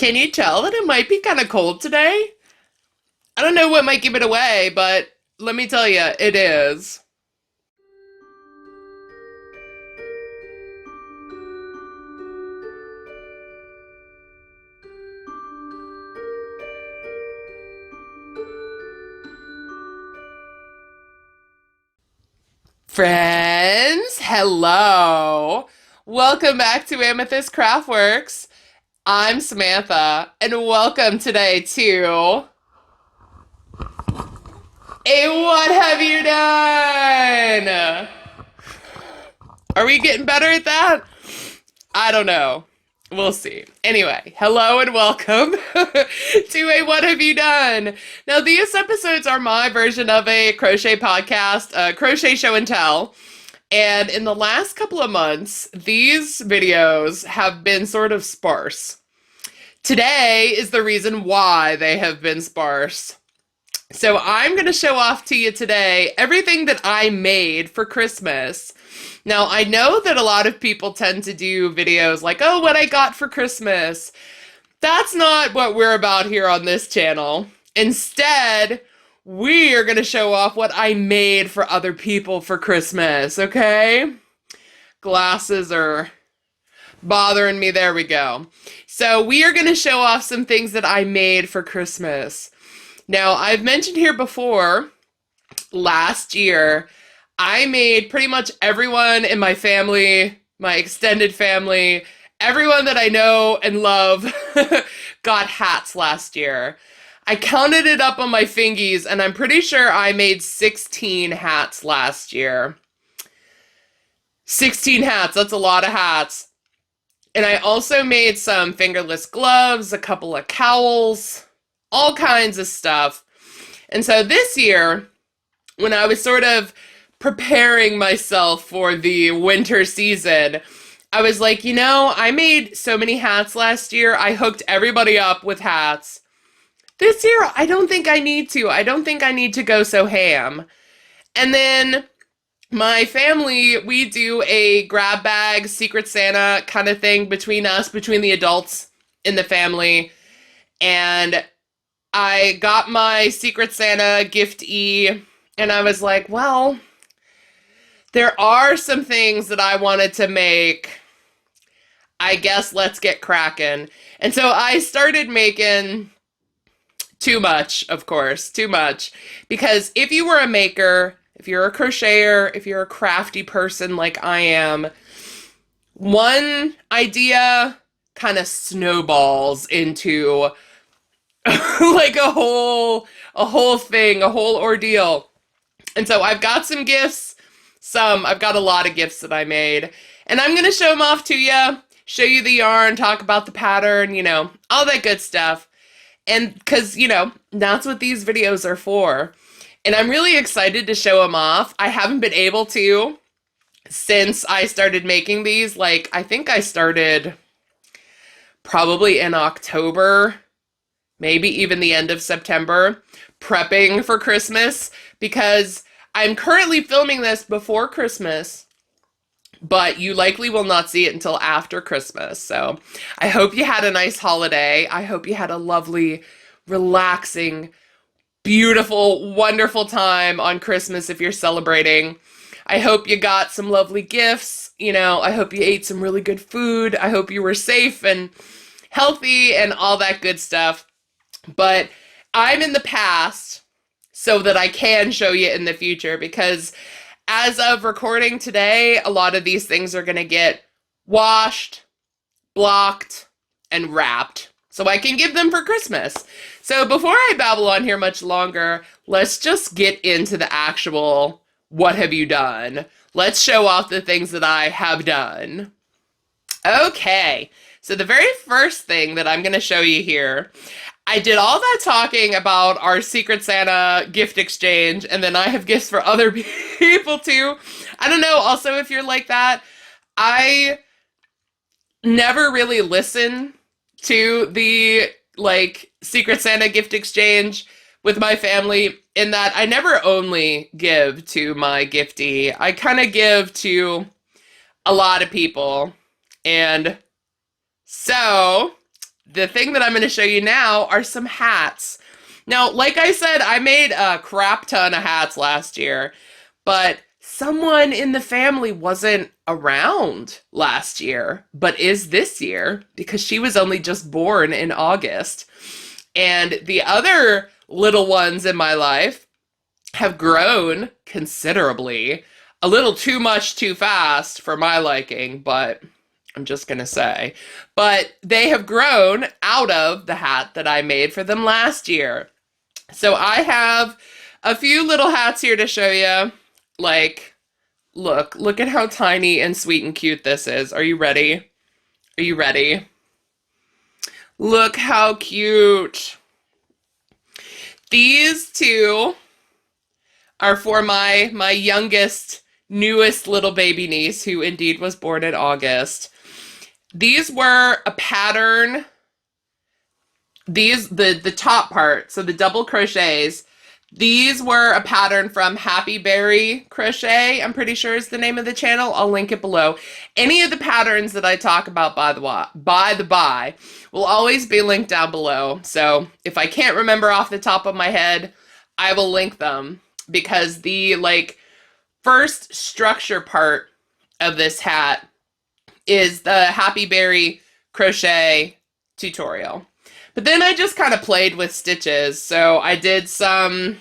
Can you tell that it might be kind of cold today? I don't know what might give it away, but let me tell you, it is. Friends, hello. Welcome back to Amethyst Craftworks. I'm Samantha, and welcome today to a What Have You Done? Are we getting better at that? I don't know. We'll see. Anyway, hello and welcome to a What Have You Done? Now, these episodes are my version of a crochet podcast, a crochet show and tell. And in the last couple of months, these videos have been sort of sparse. Today is the reason why they have been sparse. So I'm going to show off to you today everything that I made for Christmas. Now, I know that a lot of people tend to do videos like, oh, what I got for Christmas. That's not what we're about here on this channel. Instead, we are going to show off what I made for other people for Christmas, okay? Glasses are bothering me. There we go. So we are going to show off some things that I made for Christmas. Now, I've mentioned here before, last year, I made pretty much everyone in my family, my extended family, everyone that I know and love got hats last year. I counted it up on my fingies, and I'm pretty sure I made 16 hats last year. 16 hats, that's a lot of hats. And I also made some fingerless gloves, a couple of cowls, all kinds of stuff. And so this year, when I was sort of preparing myself for the winter season, I was like, I made so many hats last year. I hooked everybody up with hats. This year, I don't think I need to. I don't think I need to go so ham. And then my family, we do a grab bag, Secret Santa kind of thing between us, between the adults in the family. And I got my Secret Santa giftee, and I was like, well, there are some things that I wanted to make. I guess let's get cracking. And so I started making too much, of course, too much. Because if you were a maker, if you're a crocheter, if you're a crafty person like I am, one idea kind of snowballs into like a whole thing, a whole ordeal. And so I've got some gifts, I've got a lot of gifts that I made, and I'm going to show them off to you, show you the yarn, talk about the pattern, all that good stuff. And because, that's what these videos are for. And I'm really excited to show them off. I haven't been able to since I started making these. Like, I think I started probably in October, maybe even the end of September, prepping for Christmas, because I'm currently filming this before Christmas, but you likely will not see it until after Christmas. So I hope you had a nice holiday. I hope you had a lovely, relaxing, beautiful, wonderful time on Christmas if you're celebrating. I hope you got some lovely gifts. I hope you ate some really good food. I hope you were safe and healthy and all that good stuff. But I'm in the past so that I can show you in the future, because as of recording today, a lot of these things are going to get washed, blocked, and wrapped so I can give them for Christmas. So before I babble on here much longer, let's just get into the actual what have you done. Let's show off the things that I have done. Okay, so the very first thing that I'm going to show you here, I did all that talking about our Secret Santa gift exchange, and then I have gifts for other people too. I don't know, also if you're like that, I never really listen to the Secret Santa gift exchange with my family, in that I never only give to my giftee. I kind of give to a lot of people. And so the thing that I'm going to show you now are some hats. Now, like I said, I made a crap ton of hats last year, but someone in the family wasn't around last year, but is this year because she was only just born in August. And the other little ones in my life have grown considerably. A little too much too fast for my liking, but I'm just going to say. But they have grown out of the hat that I made for them last year. So I have a few little hats here to show you. Like, look at how tiny and sweet and cute this is. Are you ready? Are you ready? Look how cute. These two are for my youngest, newest little baby niece, who indeed was born in August. These were a pattern. These, the top part, so the double crochets, these were a pattern from Happy Berry Crochet, I'm pretty sure is the name of the channel. I'll link it below. Any of the patterns that I talk about, by the by, will always be linked down below. So if I can't remember off the top of my head, I will link them, because the first structure part of this hat is the Happy Berry Crochet tutorial. But then I just kind of played with stitches. So I did some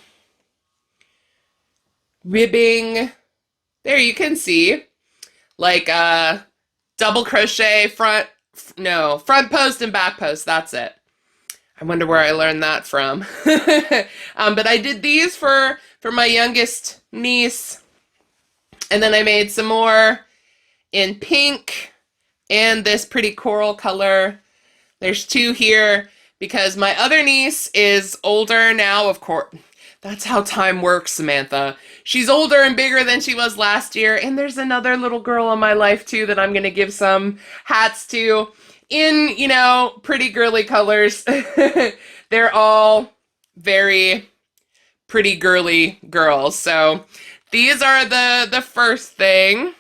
ribbing. There you can see, like double crochet front post and back post. That's it. I wonder where I learned that from. But I did these for my youngest niece. And then I made some more in pink and this pretty coral color. There's two here because my other niece is older now, of course. That's how time works, Samantha. She's older and bigger than she was last year. And there's another little girl in my life, too, that I'm going to give some hats to in, pretty girly colors. They're all very pretty girly girls. So these are the first thing.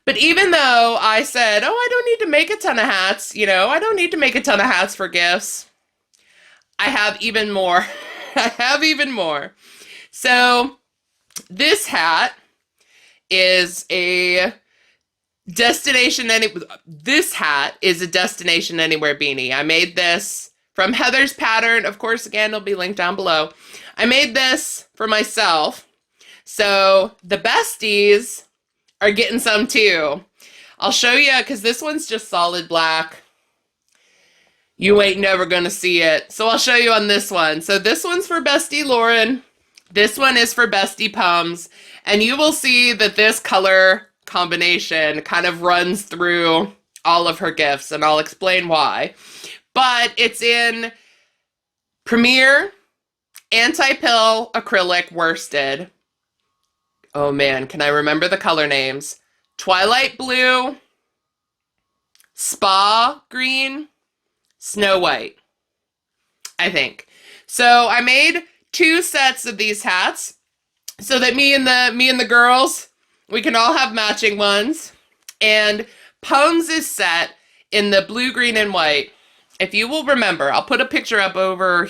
But even though I said, oh, I don't need to make a ton of hats, I don't need to make a ton of hats for gifts, I have even more. I have even more. So this hat is a Destination Anywhere beanie. I made this from Heather's pattern. Of course, again, it'll be linked down below. I made this for myself. So the besties are getting some too. I'll show you, because this one's just solid black. You ain't never gonna see it. So I'll show you on this one. So this one's for Bestie Lauren. This one is for Bestie Pums. And you will see that this color combination kind of runs through all of her gifts, and I'll explain why. But it's in Premier Anti-Pill Acrylic Worsted. Oh man, can I remember the color names? Twilight Blue, Spa Green, Snow White, I think. So I made 2 sets of these hats so that me and the girls, we can all have matching ones. And Pums is set in the blue, green, and white. If you will remember, I'll put a picture up over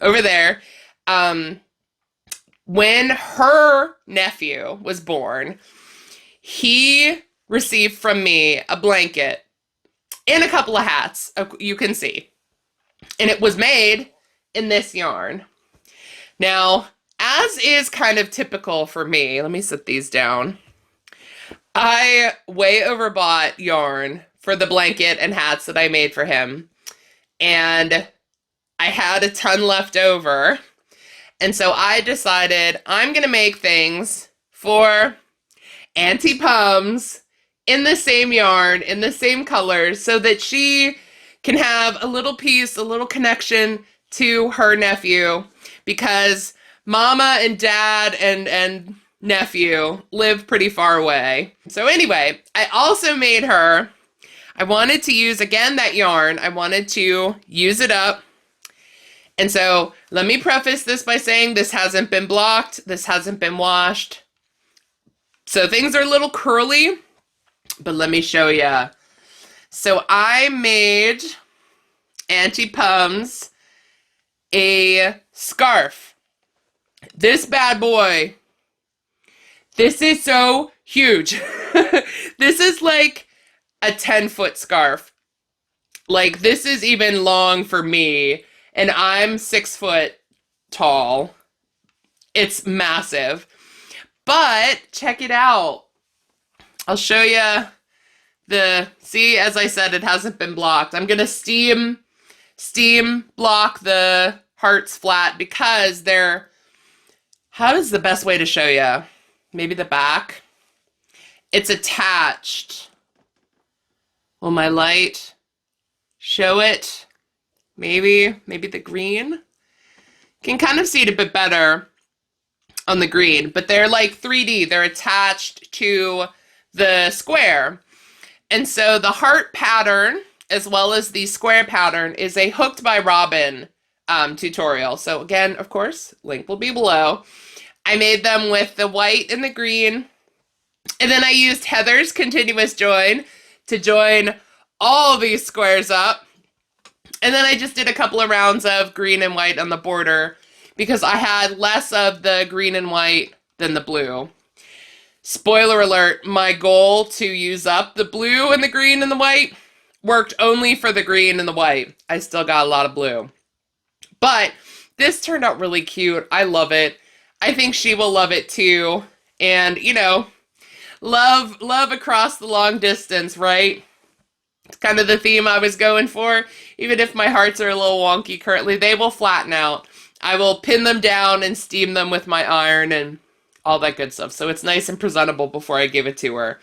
there. When her nephew was born, he received from me a blanket and a couple of hats, you can see. And it was made in this yarn. Now, as is kind of typical for me, let me set these down. I way overbought yarn for the blanket and hats that I made for him. And I had a ton left over. And so I decided I'm going to make things for Auntie Pums in the same yarn, in the same colors, so that she can have a little piece, a little connection to her nephew, because Mama and Dad and nephew live pretty far away. So anyway, I also made her, I wanted to use, again, that yarn. I wanted to use it up. And so let me preface this by saying this hasn't been blocked. This hasn't been washed. So things are a little curly, but let me show you. So I made Auntie Pum's a scarf. This bad boy, this is so huge. This is like a 10-foot scarf. Like, this is even long for me, and I'm 6 foot tall. It's massive. But check it out. I'll show you see, as I said, it hasn't been blocked. I'm gonna steam block the hearts flat because how is the best way to show you? Maybe the back? It's attached. Will my light show it? Maybe the green? Can kind of see it a bit better on the green, but they're like 3D. They're attached to the square. And so the heart pattern, as well as the square pattern, is a Hooked by Robin tutorial. So again, of course, link will be below. I made them with the white and the green. And then I used Heather's continuous join to join all these squares up. And then I just did a couple of rounds of green and white on the border because I had less of the green and white than the blue. Spoiler alert, my goal to use up the blue and the green and the white worked only for the green and the white. I still got a lot of blue. But this turned out really cute. I love it. I think she will love it too. And, you know, love across the long distance, right? It's kind of the theme I was going for. Even if my hearts are a little wonky currently, they will flatten out. I will pin them down and steam them with my iron and all that good stuff. So it's nice and presentable before I give it to her.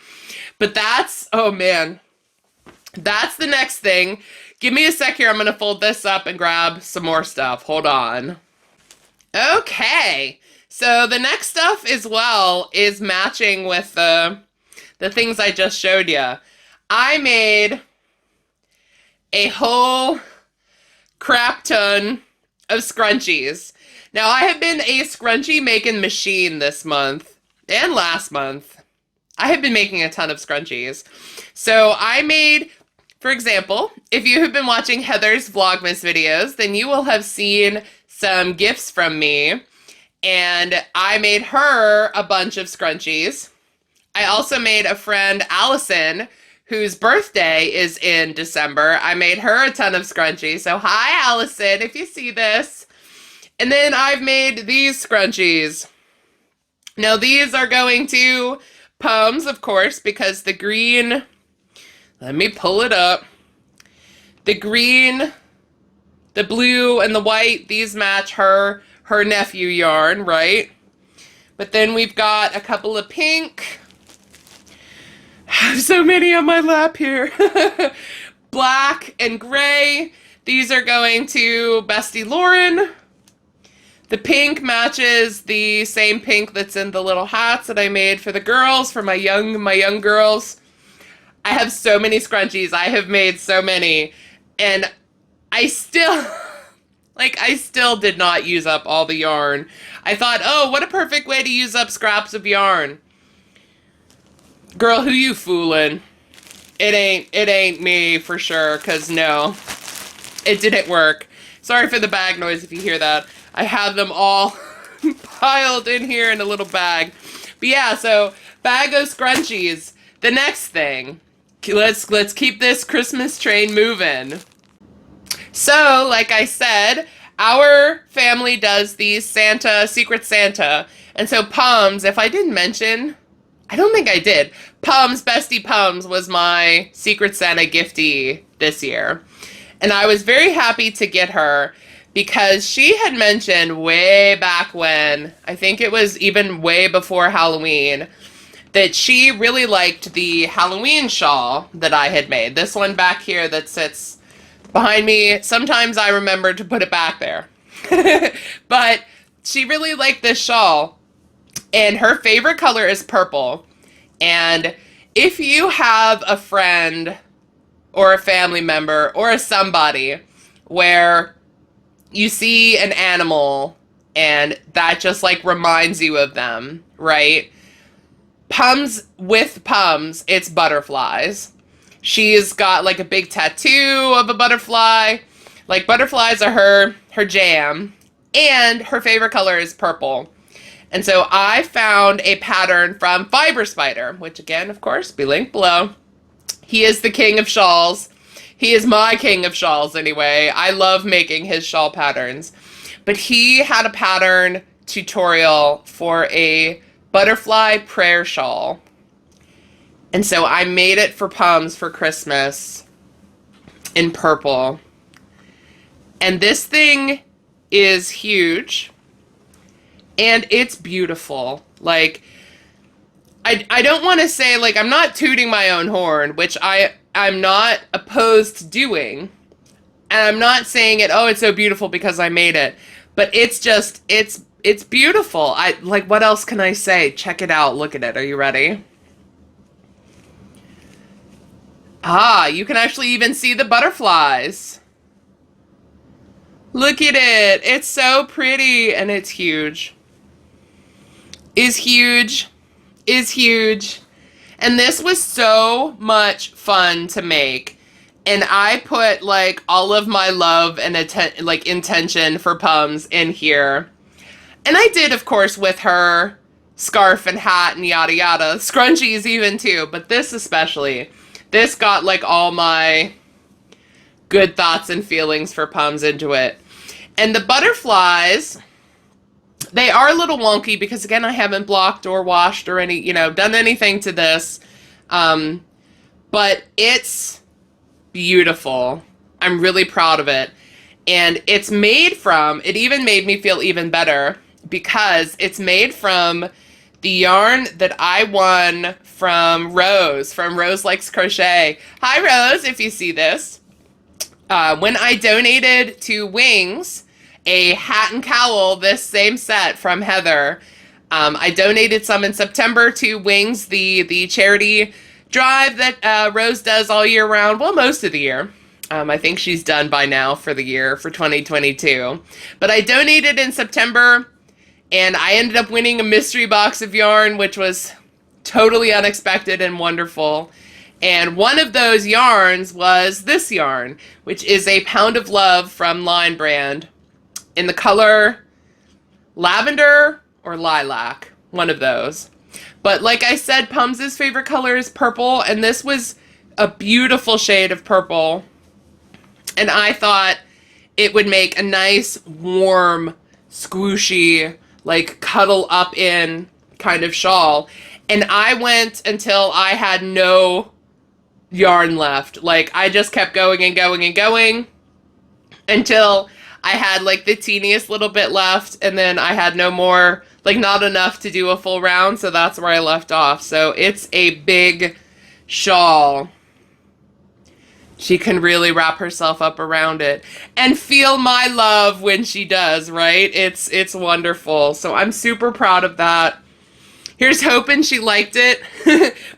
But that's, oh man, that's the next thing. Give me a sec here. I'm going to fold this up and grab some more stuff. Hold on. Okay. So the next stuff as well is matching with the things I just showed you. I made a whole crap ton of scrunchies. Now, I have been a scrunchie making machine this month and last month. I have been making a ton of scrunchies. So I made, for example, if you have been watching Heather's Vlogmas videos, then you will have seen some gifts from me. And I made her a bunch of scrunchies. I also made a friend, Allison, whose birthday is in December. I made her a ton of scrunchies. So hi, Allison, if you see this. And then I've made these scrunchies. Now these are going to Pums, of course, because the green, let me pull it up. The green, the blue, and the white, these match her nephew yarn, right? But then we've got a couple of pink. I have so many on my lap here. Black and gray. These are going to Bestie Lauren. The pink matches the same pink that's in the little hats that I made for the girls, for my young girls. I have so many scrunchies. I have made so many. And I still did not use up all the yarn. I thought, oh, what a perfect way to use up scraps of yarn. Girl, who you fooling? It ain't me for sure, cause no, it didn't work. Sorry for the bag noise if you hear that. I have them all piled in here in a little bag. But yeah, so bag of scrunchies. The next thing, let's keep this Christmas train moving. So, like I said, our family does the Secret Santa. And so Pums, if I didn't mention, I don't think I did. Pums, Bestie Pums was my Secret Santa giftee this year. And I was very happy to get her because she had mentioned way back when, I think it was even way before Halloween, that she really liked the Halloween shawl that I had made. This one back here that sits behind me. Sometimes I remember to put it back there. But she really liked this shawl. And her favorite color is purple. And if you have a friend or a family member or a somebody where you see an animal and that just like reminds you of them, right? With Pums, it's butterflies. She's got like a big tattoo of a butterfly. Like, butterflies are her jam, and her favorite color is purple. And so I found a pattern from Fiber Spider, which again, of course, be linked below. He is the king of shawls. He is my king of shawls anyway. I love making his shawl patterns. But he had a pattern tutorial for a butterfly prayer shawl. And so I made it for Pums for Christmas in purple. And this thing is huge. And it's beautiful. Like, I don't want to say, like, I'm not tooting my own horn, which I'm not opposed to doing. And I'm not saying it, oh, it's so beautiful because I made it. But it's just, it's beautiful. Like, what else can I say? Check it out. Look at it. Are you ready? Ah, you can actually even see the butterflies. Look at it. It's so pretty and it's huge. Is huge. Is huge. And this was so much fun to make. And I put like all of my love and intention for Pums in here. And I did, of course, with her scarf and hat and yada yada. Scrunchies even too, but this especially. This got like all my good thoughts and feelings for Pums into it. And the butterflies, they are a little wonky because, again, I haven't blocked or washed or done anything to this. But it's beautiful. I'm really proud of it. And it's made from, it even made me feel even better because it's made from the yarn that I won from Rose Likes Crochet. Hi, Rose, if you see this. When I donated to Wings a hat and cowl, this same set from Heather, I donated some in September to Wings, the charity drive that Rose does all year round. Well, most of the year. I think she's done by now for the year, for 2022. But I donated in September, and I ended up winning a mystery box of yarn, which was totally unexpected and wonderful. And one of those yarns was this yarn, which is a Pound of Love from Line Brand in the color lavender or lilac, one of those. But like I said, Pums' favorite color is purple, and this was a beautiful shade of purple. And I thought it would make a nice, warm, squishy, like cuddle up in kind of shawl. And I went until I had no yarn left. Like, I just kept going and going and going until I had like the teeniest little bit left, and then I had no more, like not enough to do a full round, so that's where I left off. So it's a big shawl. She can really wrap herself up around it and feel my love when she does, right? It's wonderful. So I'm super proud of that. Here's hoping she liked it.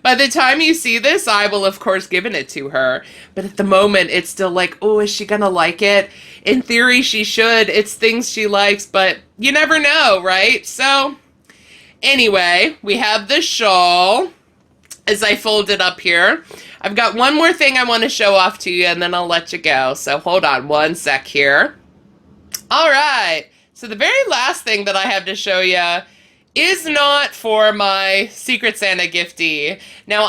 By the time you see this, I will, of course, given it to her. But at the moment, it's still like, oh, is she going to like it? In theory, she should. It's things she likes, but you never know, right? So anyway, we have the shawl as I fold it up here. I've got one more thing I want to show off to you, and then I'll let you go. So hold on one sec here. All right. So the very last thing that I have to show you is not for my Secret Santa giftee. Now,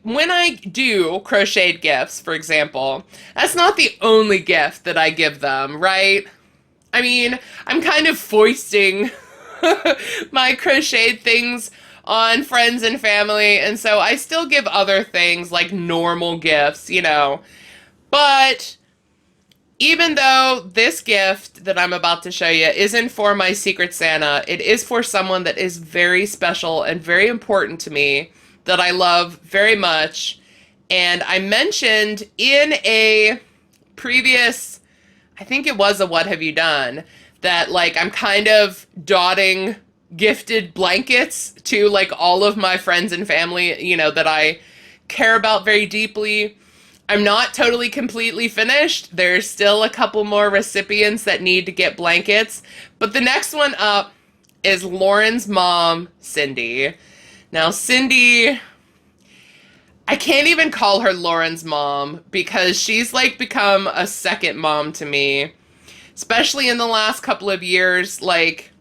when I do crocheted gifts, for example, that's not the only gift that I give them, right? I mean, I'm kind of foisting my crocheted things on friends and family, and so I still give other things like normal gifts, But even though this gift that I'm about to show you isn't for my Secret Santa, it is for someone that is very special and very important to me, that I love very much. And I mentioned in a previous, I think it was a What Have You Done, that like I'm kind of dotting gifted blankets to like all of my friends and family, that I care about very deeply. I'm not totally completely finished. There's still a couple more recipients that need to get blankets. But the next one up is Lauren's mom, Cindy. Now, Cindy, I can't even call her Lauren's mom because she's like become a second mom to me, especially in the last couple of years. Like,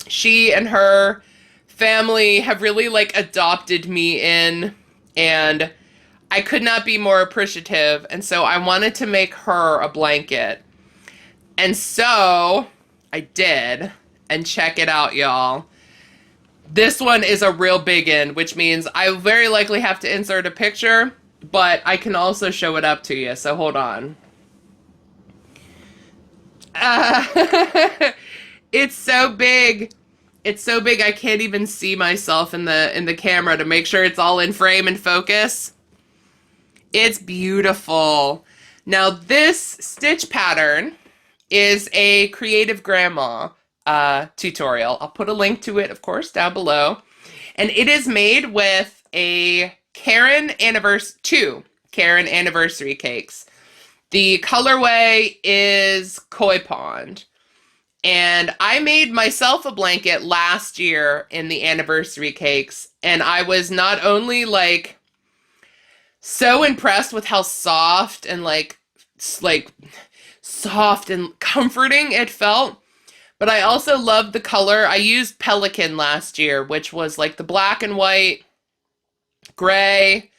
she and her family have really like adopted me in, and I could not be more appreciative. And so I wanted to make her a blanket. And so I did. And check it out, y'all. This one is a real big one, which means I very likely have to insert a picture, but I can also show it up to you. So hold on. It's so big. It's so big I can't even see myself in the camera to make sure it's all in frame and focus. It's beautiful. Now this stitch pattern is a Creative Grandma tutorial. I'll put a link to it, of course, down below. And it is made with two Karen anniversary cakes. The colorway is Koi Pond. And I made myself a blanket last year in the anniversary cakes. And I was not only like so impressed with how soft and like soft and comforting it felt, but I also loved the color. I used Pelican last year, which was like the black and white, gray,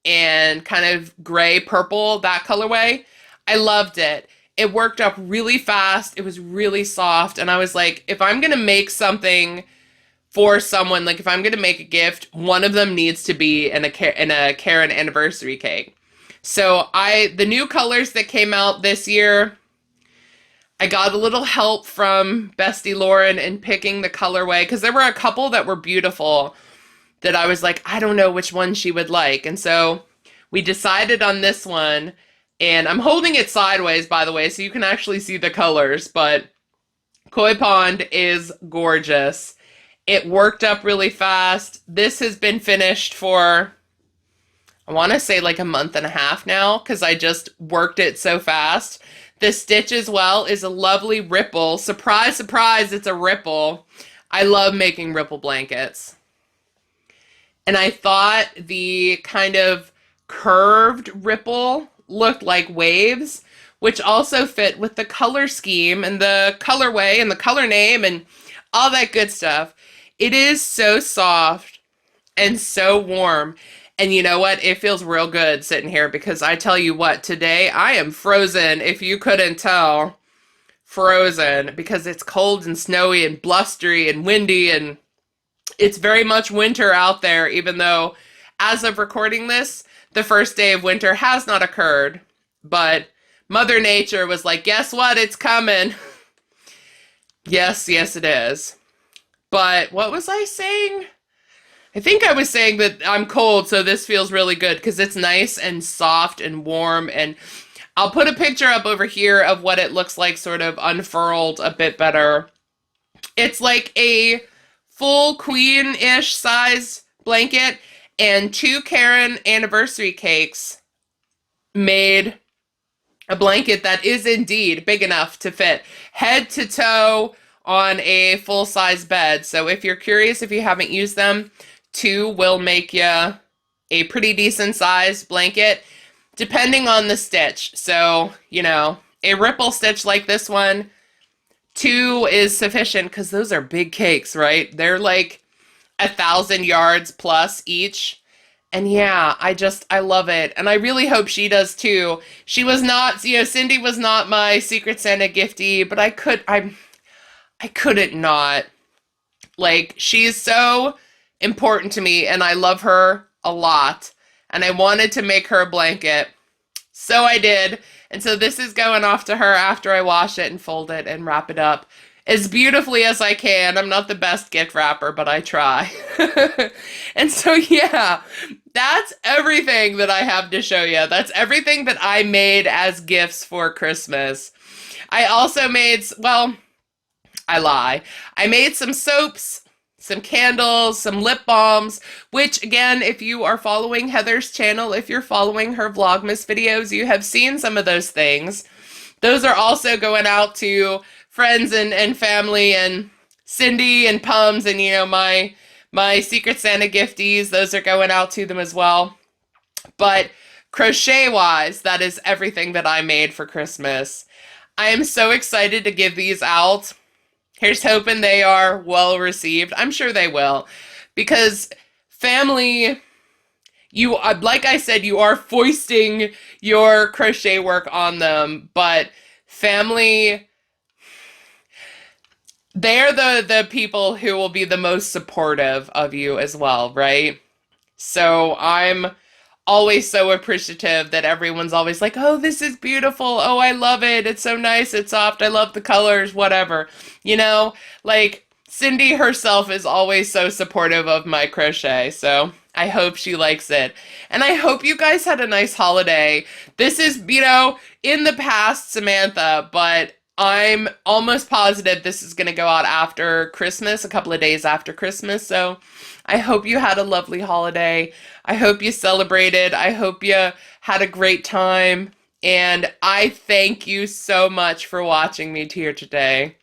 and kind of gray purple, that colorway. I loved it. It worked up really fast. It was really soft. And I was like, if I'm going to make something for someone, like if I'm going to make a gift, one of them needs to be in a Karen anniversary cake. So the new colors that came out this year, I got a little help from Bestie Lauren in picking the colorway, because there were a couple that were beautiful that I was like, I don't know which one she would like. And so we decided on this one, and I'm holding it sideways, by the way, so you can actually see the colors, but Koi Pond is gorgeous. It worked up really fast. This has been finished for, I want to say like a month and a half now, because I just worked it so fast. The stitch as well is a lovely ripple. Surprise, surprise, it's a ripple. I love making ripple blankets. And I thought the kind of curved ripple looked like waves, which also fit with the color scheme and the colorway and the color name and all that good stuff. It is so soft and so warm. And you know what? It feels real good sitting here, because I tell you what, today I am frozen, if you couldn't tell. Frozen, because it's cold and snowy and blustery and windy, and it's very much winter out there, even though as of recording this, the first day of winter has not occurred. But Mother Nature was like, guess what? It's coming. Yes, it is. But what was I saying? I think I was saying that I'm cold, so this feels really good because it's nice and soft and warm. And I'll put a picture up over here of what it looks like sort of unfurled a bit better. It's like a full queen-ish size blanket, and two Karen anniversary cakes made a blanket that is indeed big enough to fit head to toe on a full-size bed. So if you're curious, if you haven't used them, two will make you a pretty decent sized blanket, depending on the stitch. So, you know, a ripple stitch like this one, two is sufficient, because those are big cakes, right? They're like 1,000 yards plus each. And yeah, I love it. And I really hope she does too. She was not, Cindy was not my Secret Santa giftee, but I couldn't not. Like, she's so important to me, and I love her a lot, and I wanted to make her a blanket, so I did. And so this is going off to her after I wash it and fold it and wrap it up as beautifully as I can. I'm not the best gift wrapper, but I try. And so yeah, that's everything that I have to show you. That's everything that I made as gifts for Christmas. I also made, well, I lie. I made some soaps, some candles, some lip balms, which again, if you are following Heather's channel, if you're following her Vlogmas videos, you have seen some of those things. Those are also going out to friends and family and Cindy and Pums and, you know, my Secret Santa gifties. Those are going out to them as well. But crochet-wise, that is everything that I made for Christmas. I am so excited to give these out. Here's hoping they are well received. I'm sure they will. Because family, you, like I said, you are foisting your crochet work on them, but family, they're the people who will be the most supportive of you as well, right? So I'm always so appreciative that everyone's always like, oh, this is beautiful. Oh, I love it. It's so nice. It's soft. I love the colors, whatever. You know, like Cindy herself is always so supportive of my crochet. So I hope she likes it. And I hope you guys had a nice holiday. This is, in the past, Samantha, but I'm almost positive this is going to go out after Christmas, a couple of days after Christmas. So I hope you had a lovely holiday. I hope you celebrated. I hope you had a great time. And I thank you so much for watching me here today.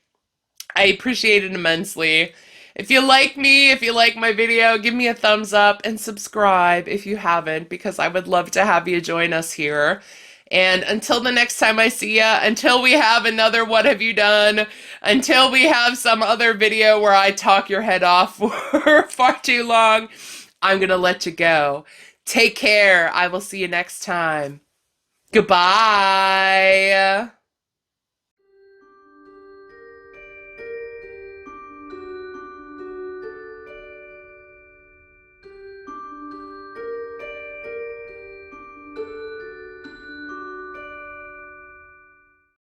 I appreciate it immensely. If you like me, if you like my video, give me a thumbs up and subscribe if you haven't, because I would love to have you join us here. And until the next time I see ya, until we have another What Have You Done, until we have some other video where I talk your head off for far too long, I'm gonna let you go. Take care. I will see you next time. Goodbye.